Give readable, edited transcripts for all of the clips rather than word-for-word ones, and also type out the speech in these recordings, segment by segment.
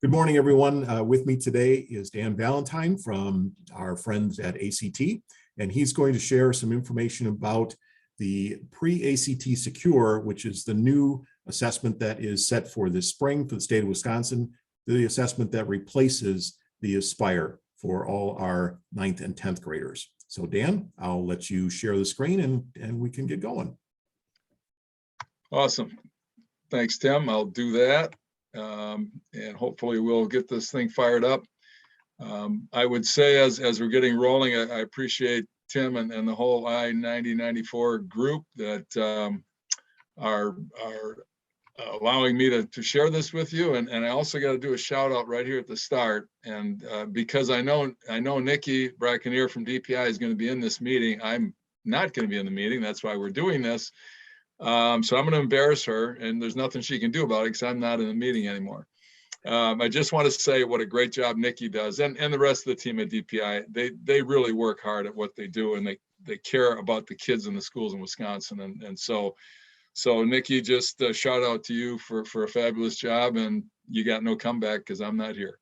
Good morning, everyone. With me today is Dan Valentyne from our friends at ACT, and he's going to share some information about the PreACT Secure, which is the new assessment that is set for this spring for the state of Wisconsin, the assessment that replaces the Aspire for all our 9th and 10th graders. So Dan, I'll let you share the screen and we can get going. Awesome. Thanks, Tim. I'll do that. And hopefully we'll get this thing fired up. I would say as we're getting rolling, I appreciate Tim and the whole I-9094 group that are allowing me to share this with you. And I also got to do a shout out right here at the start. And because I know Nikki Brackenier from DPI is going to be in this meeting. I'm not going to be in the meeting. That's why we're doing this. So I'm going to embarrass her, and there's nothing she can do about it because I'm not in the meeting anymore. I just want to say what a great job Nikki does, and the rest of the team at DPI. They really work hard at what they do, and they care about the kids in the schools in Wisconsin. And so Nikki, just a shout out to you for a fabulous job, and you got no comeback because I'm not here.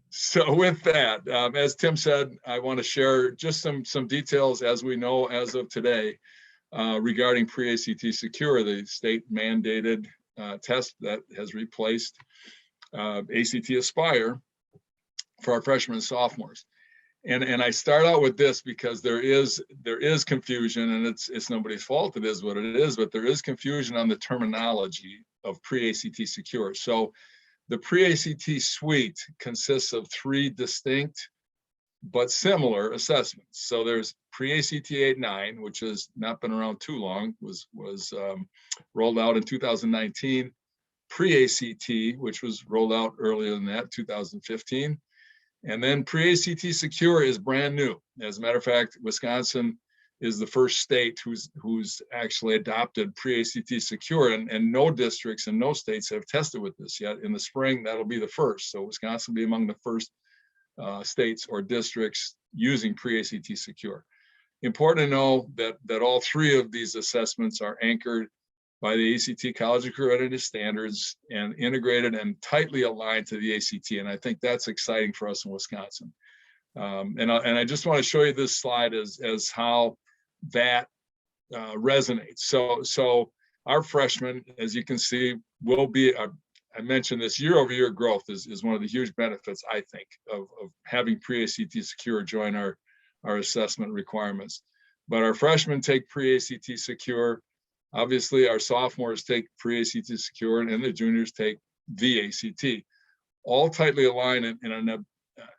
So with that, as Tim said, I want to share just some details as we know as of today. Regarding PreACT Secure, the state mandated test that has replaced ACT Aspire for our freshmen and sophomores. And I start out with this because there is confusion, and it's nobody's fault. It is what it is, but there is confusion on the terminology of PreACT Secure. So the PreACT suite consists of 3 distinct but similar assessments. So there's PreACT 8-9, which has not been around too long, was rolled out in 2019. PreACT, which was rolled out earlier than that, 2015. And then PreACT Secure is brand new. As a matter of fact, Wisconsin is the first state who's actually adopted PreACT Secure, and no districts and no states have tested with this yet. In the spring, that'll be the first. So Wisconsin will be among the first states or districts using PreACT Secure. Important to know that all 3 of these assessments are anchored by the ACT College Accredited Standards and integrated and tightly aligned to the ACT. And I think that's exciting for us in Wisconsin. And I just want to show you this slide as how that resonates. So our freshmen, as you can see, will be I mentioned this year-over-year growth is one of the huge benefits, I think, of having PreACT Secure join our assessment requirements. But our freshmen take PreACT Secure. Obviously, our sophomores take PreACT Secure, and the juniors take the ACT. All tightly aligned in an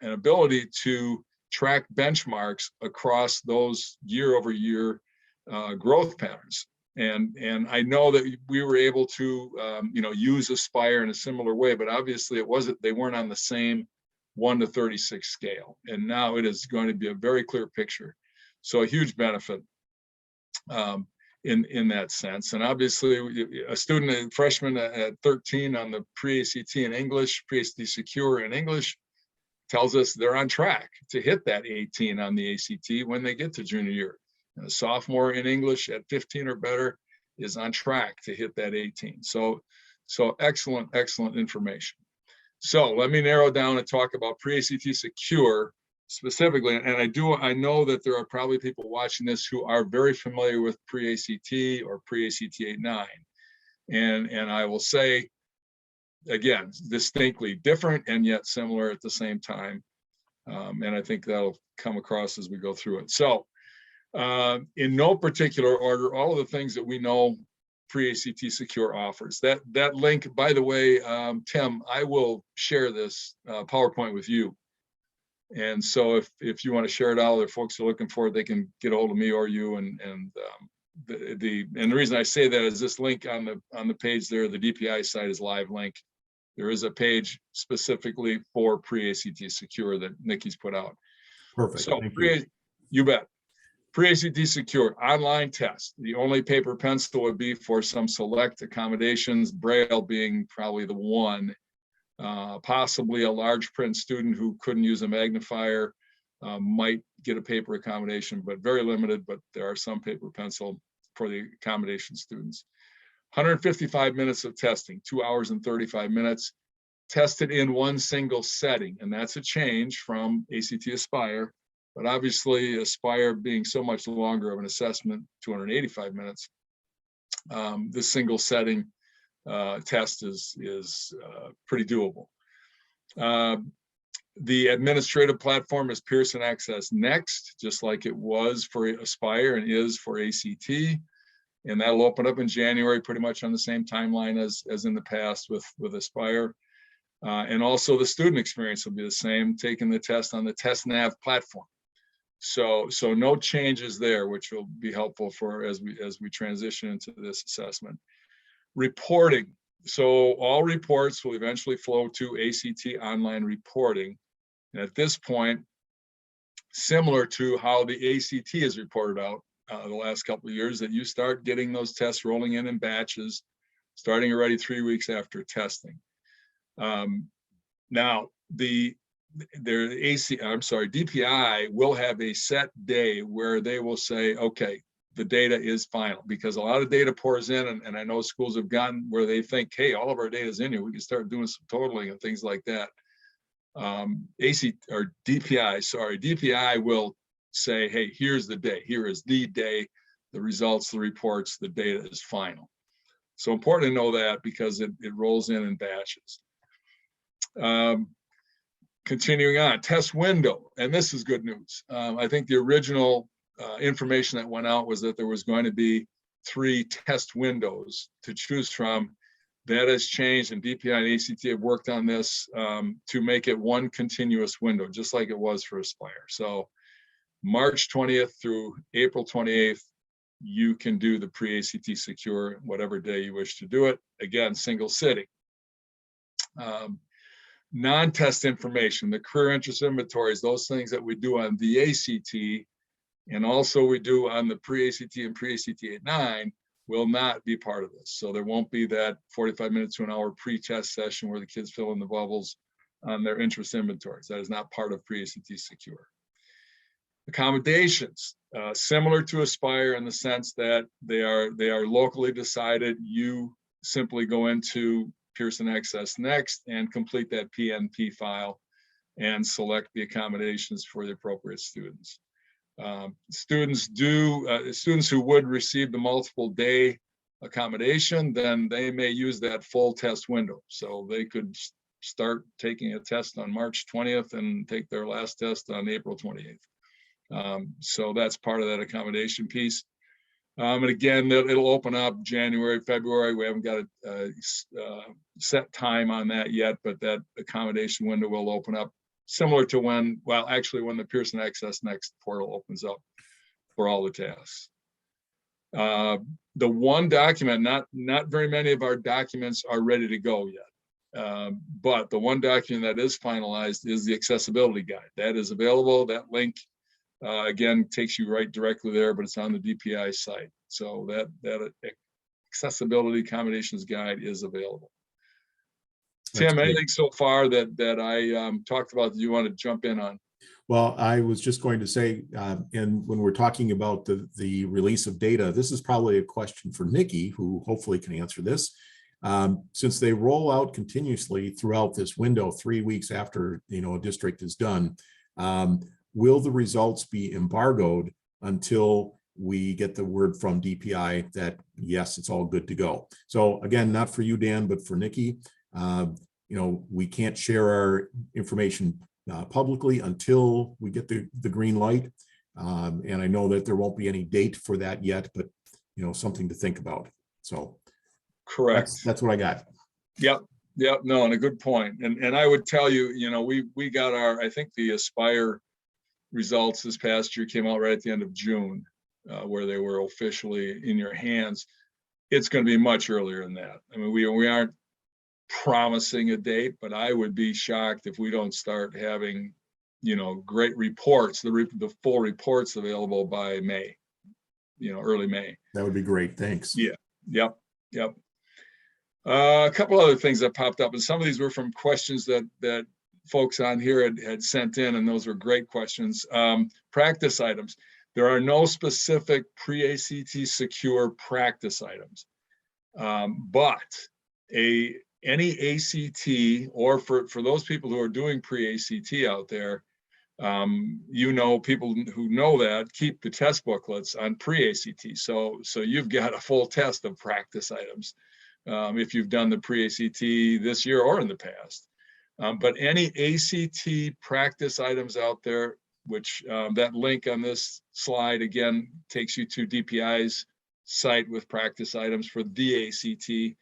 ability to track benchmarks across those year-over-year growth patterns. And I know that we were able to, use Aspire in a similar way, but obviously they weren't on the same 1 to 36 scale. And now it is going to be a very clear picture. So a huge benefit in that sense. And obviously a freshman at 13 on the PreACT in English, PreACT Secure in English, tells us they're on track to hit that 18 on the ACT when they get to junior year. And a sophomore in English at 15 or better is on track to hit that 18. So excellent information. So let me narrow down and talk about PreACT Secure specifically. And I know that there are probably people watching this who are very familiar with PreACT or PreACT 8-9. And I will say, again, distinctly different and yet similar at the same time. And I think that'll come across as we go through it. So in no particular order, all of the things that we know PreACT Secure offers. That link, by the way, Tim, I will share this PowerPoint with you. And so if you want to share it out, or folks are looking for it, they can get a hold of me or you. And the reason I say that is this link on the page there, the DPI site is live link. There is a page specifically for PreACT Secure that Nikki's put out. Perfect. So thank you. You bet. PreACT Secure online test. The only paper pencil would be for some select accommodations, Braille being probably the one. Possibly a large print student who couldn't use a magnifier might get a paper accommodation, but very limited. But there are some paper pencil for the accommodation students. 155 minutes of testing, 2 hours and 35 minutes. tested in one single setting, and that's a change from ACT Aspire. But obviously, Aspire being so much longer of an assessment, 285 minutes, this single setting test is pretty doable. The administrative platform is Pearson Access Next, just like it was for Aspire and is for ACT. And that'll open up in January, pretty much on the same timeline as in the past with Aspire. And also the student experience will be the same, taking the test on the TestNav platform. So no changes there, which will be helpful for as we transition into this assessment. Reporting. So all reports will eventually flow to ACT online reporting. And at this point, similar to how the ACT is reported out the last couple of years, that you start getting those tests rolling in batches, starting already 3 weeks after testing. Now, DPI will have a set day where they will say, okay, the data is final, because a lot of data pours in, and I know schools have gotten where they think, hey, all of our data is in here, we can start doing some totaling and things like that. DPI will say, hey, here's the day, here is the day, the results, the reports, the data is final. So important to know that, because it rolls in batches. Continuing on, test window, and this is good news. I think the original information that went out was that there was going to be 3 test windows to choose from. That has changed, and DPI and ACT have worked on this to make it one continuous window, just like it was for Aspire. So March 20th through April 28th, you can do the pre-ACT Secure, whatever day you wish to do it. Again, single sitting. Non-test information, the career interest inventories, those things that we do on the ACT, and also we do on the pre-ACT and pre-ACT 8-9, will not be part of this. So there won't be that 45 minutes to an hour pre-test session where the kids fill in the bubbles on their interest inventories. That is not part of pre-ACT Secure. Accommodations, similar to Aspire in the sense that they are locally decided. You simply go into Pearson Access Next and complete that PNP file and select the accommodations for the appropriate students. Students who would receive the multiple day accommodation, then they may use that full test window. So they could start taking a test on March 20th and take their last test on April 28th. So that's part of that accommodation piece. And again, it'll open up January, February. We haven't got a set time on that yet, but that accommodation window will open up similar to when the Pearson Access Next portal opens up for all the tasks. The one document, not very many of our documents are ready to go yet. But the one document that is finalized is the accessibility guide. That is available. That link, again, takes you right directly there, but it's on the DPI site. So that accessibility accommodations guide is available. Tim, anything so far that I talked about that you want to jump in on? Well, I was just going to say, and when we're talking about the release of data, this is probably a question for Nikki, who hopefully can answer this. Since they roll out continuously throughout this window, 3 weeks after a district is done, will the results be embargoed until we get the word from DPI that yes, it's all good to go? So again, not for you, Dan, but for Nikki. We can't share our information publicly until we get the green light. And I know that there won't be any date for that yet, but something to think about. So correct. That's what I got. Yep. No, and a good point. And I would tell you, we got I think the Aspire results this past year came out right at the end of June, where they were officially in your hands. It's going to be much earlier than that. I mean, we aren't promising a date, but I would be shocked if we don't start having, great reports, the full reports available by May, early May. That would be great. Thanks. Yeah. Yep. A couple other things that popped up, and some of these were from questions that folks on here had sent in, and those were great questions. Practice items. There are no specific pre-ACT Secure practice items, but any ACT, or for those people who are doing pre-ACT out there, you know, people who know that keep the test booklets on pre-ACT. So you've got a full test of practice items if you've done the pre-ACT this year or in the past. But any ACT practice items out there, which that link on this slide again takes you to DPI's site with practice items for the ACT.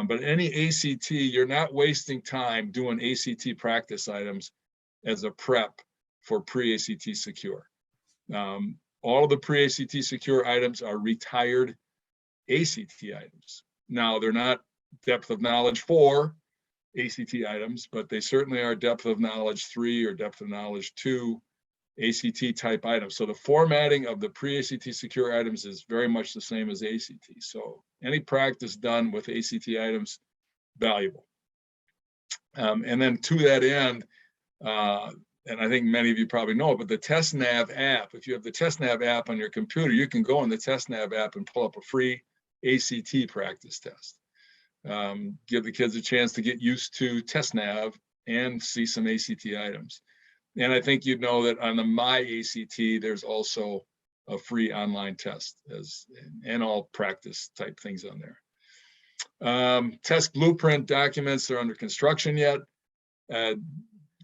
But any ACT, you're not wasting time doing ACT practice items as a prep for pre-ACT Secure. All of the pre-ACT Secure items are retired ACT items. Now, they're not depth of knowledge 4 ACT items, but they certainly are depth of knowledge 3 or depth of knowledge 2 ACT type items. So the formatting of the pre-ACT Secure items is very much the same as ACT. So any practice done with ACT items, valuable. And then to that end, and I think many of you probably know it, but the TestNav app, if you have the TestNav app on your computer, you can go in the TestNav app and pull up a free ACT practice test. Give the kids a chance to get used to TestNav and see some ACT items. And I think you'd know that on the My ACT, there's also a free online test and all practice type things on there. Test blueprint documents are under construction yet.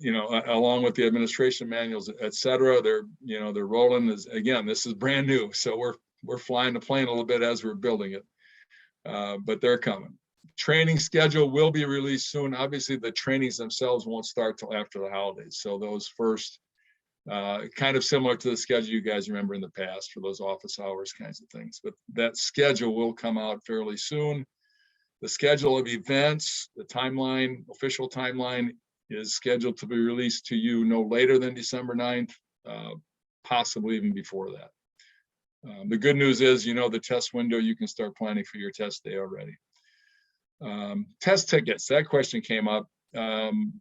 You know, along with the administration manuals, et cetera, they're rolling. Again, this is brand new, so we're flying the plane a little bit as we're building it, but they're coming. Training schedule will be released soon. Obviously, the trainings themselves won't start till after the holidays. So those first, kind of similar to the schedule you guys remember in the past for those office hours kinds of things. But that schedule will come out fairly soon. The schedule of events, the timeline, official timeline, is scheduled to be released to you no later than December 9th, possibly even before that. The good news is, you know, the test window, you can start planning for your test day already. Test tickets, that question came up.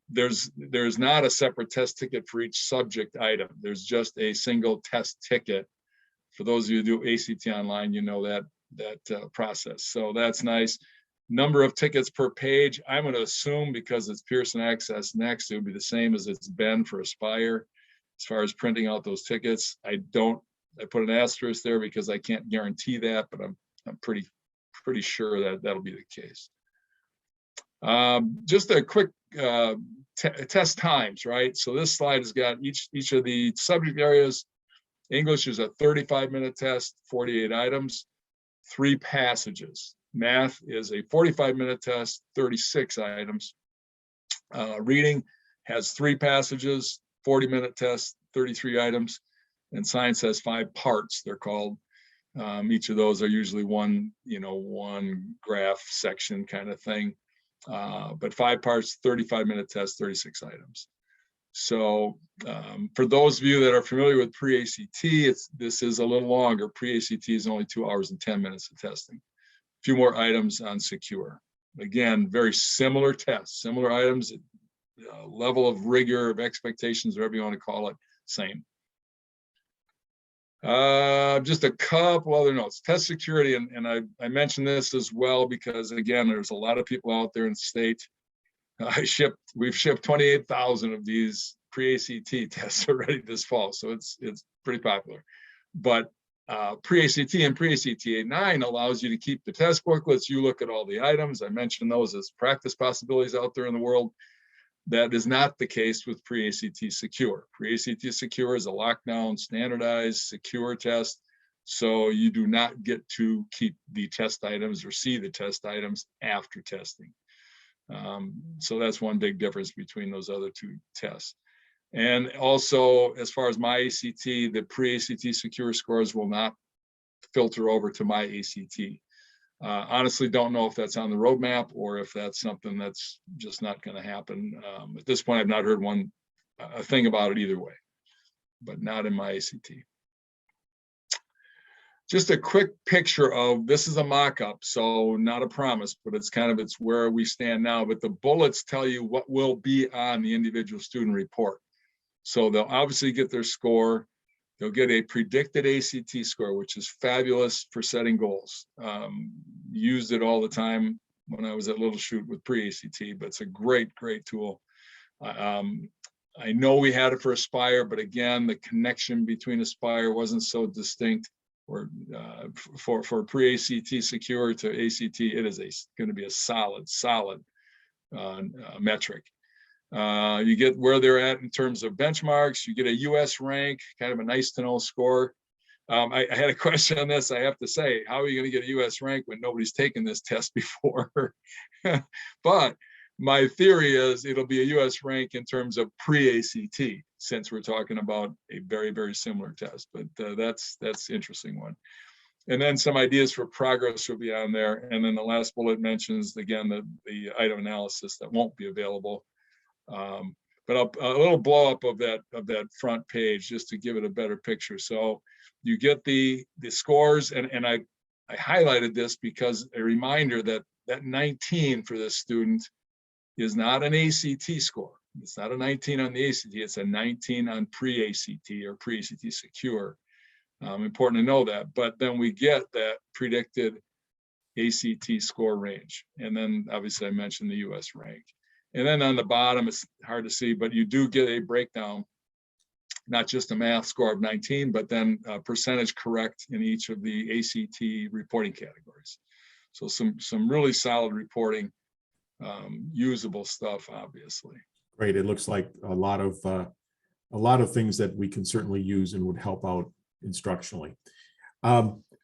There's not a separate test ticket for each subject item. There's just a single test ticket. For those of you who do ACT online, you know that process. So that's nice. Number of tickets per page, I'm going to assume because it's Pearson Access Next, it would be the same as it's been for Aspire as far as printing out those tickets. I put an asterisk there because I can't guarantee that, but I'm pretty sure that that'll be the case. Just a quick test times, right? So this slide has got each of the subject areas. English is a 35-minute test, 48 items, 3 passages. Math is a 45-minute test, 36 items. Reading has 3 passages, 40-minute test, 33 items. And science has 5 parts, they're called. Each of those are usually one graph section kind of thing. But 5 parts, 35-minute test, 36 items. So for those of you that are familiar with pre-ACT, this is a little longer. Pre-ACT is only 2 hours and 10 minutes of testing. A few more items on Secure. Again, very similar tests, similar items, level of rigor, of expectations, whatever you want to call it, same. Just a couple other notes. Test security, and I mentioned this as well because, again, there's a lot of people out there in the state. We've shipped 28,000 of these pre-ACT tests already this fall, so it's pretty popular. But pre-ACT and pre-ACT 9 allows you to keep the test booklets. You look at all the items. I mentioned those as practice possibilities out there in the world. That is not the case with pre-ACT Secure. Pre-ACT Secure is a lockdown, standardized, secure test. So you do not get to keep the test items or see the test items after testing. So that's one big difference between those other 2 tests. And also, as far as My ACT, the pre-ACT Secure scores will not filter over to My ACT. Honestly, don't know if that's on the roadmap or if that's something that's just not going to happen. At this point, I've not heard a thing about it either way, but not in My ACT. Just a quick picture of, this is a mock-up, so not a promise, but it's where we stand now. But the bullets tell you what will be on the individual student report. So they'll obviously get their score. They'll get a predicted ACT score, which is fabulous for setting goals. Used it all the time when I was at Little Chute with PreACT, but it's a great tool. I know we had it for Aspire, but again, the connection between Aspire wasn't so distinct. Or for PreACT Secure to ACT, it is going to be a solid metric. You get where they're at in terms of benchmarks. You get a US rank, kind of a nice to know score. I had a question on this. I have to say, how are you going to get a US rank when nobody's taken this test before? But my theory is it'll be a US rank in terms of PreACT, since we're talking about a very similar test. But that's interesting one. And then some ideas for progress will be on there. And then the last bullet mentions, again, the item analysis that won't be available. But a little blow up of that front page just to give it a better picture. So you get the scores, and I highlighted this because a reminder that 19 for this student is not an ACT score. It's not a 19 on the ACT, it's a 19 on PreACT or PreACT Secure. Important to know that. But then we get that predicted ACT score range. And then obviously I mentioned the US rank. And then on the bottom, it's hard to see, but you do get a breakdown, not just a math score of 19, but then percentage correct in each of the ACT reporting categories. So some really solid reporting, usable stuff, obviously. Great. It looks like a lot of things that we can certainly use and would help out instructionally.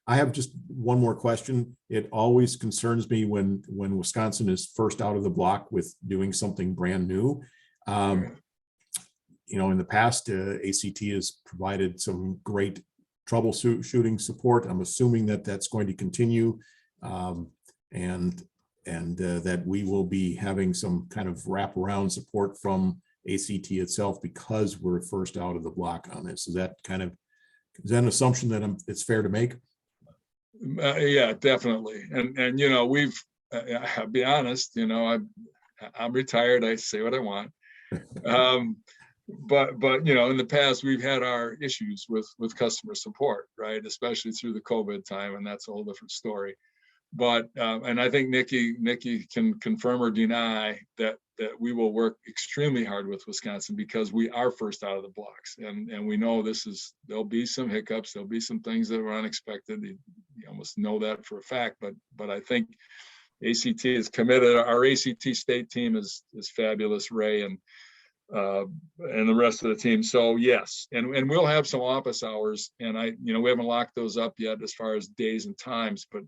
I have just one more question. It always concerns me when Wisconsin is first out of the block with doing something brand new. You know, in the past, ACT has provided some great troubleshooting support. I'm assuming that that's going to continue, and that we will be having some kind of wraparound support from ACT itself because we're first out of the block on this. Is that an assumption that it's fair to make? Yeah, definitely. And you know, I'll be honest, you know, I'm retired. I say what I want. But you know, in the past we've had our issues with customer support, right? Especially through the COVID time, and that's a whole different story. But and I think Nikki can confirm or deny that we will work extremely hard with Wisconsin because we are first out of the blocks, and we know there'll be some hiccups, there'll be some things that were unexpected. You almost know that for a fact, but I think ACT is committed. Our ACT state team is fabulous, Ray and the rest of the team. So yes, and we'll have some office hours, and we haven't locked those up yet as far as days and times, but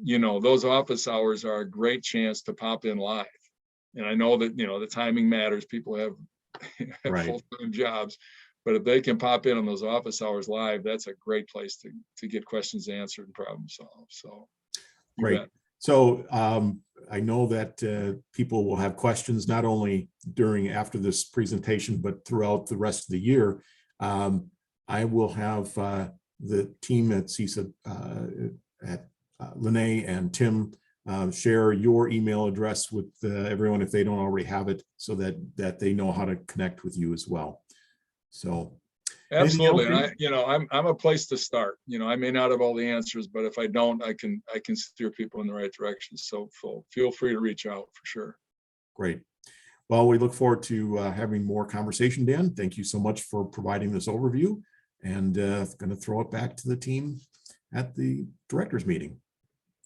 you know, those office hours are a great chance to pop in live. And I know that, you know, the timing matters. People have Right. full-time jobs, but if they can pop in on those office hours live, that's a great place to get questions answered and problem solved. So Great. So I know that people will have questions not only after this presentation, but throughout the rest of the year. I will have the team at CISA at Lene and Tim share your email address with everyone if they don't already have it, so that they know how to connect with you as well. So absolutely. And I'm a place to start. You know, I may not have all the answers, but if I don't, I can steer people in the right direction. So feel free to reach out for sure. Great. Well, we look forward to having more conversation, Dan. Thank you so much for providing this overview, and going to throw it back to the team at the directors meeting.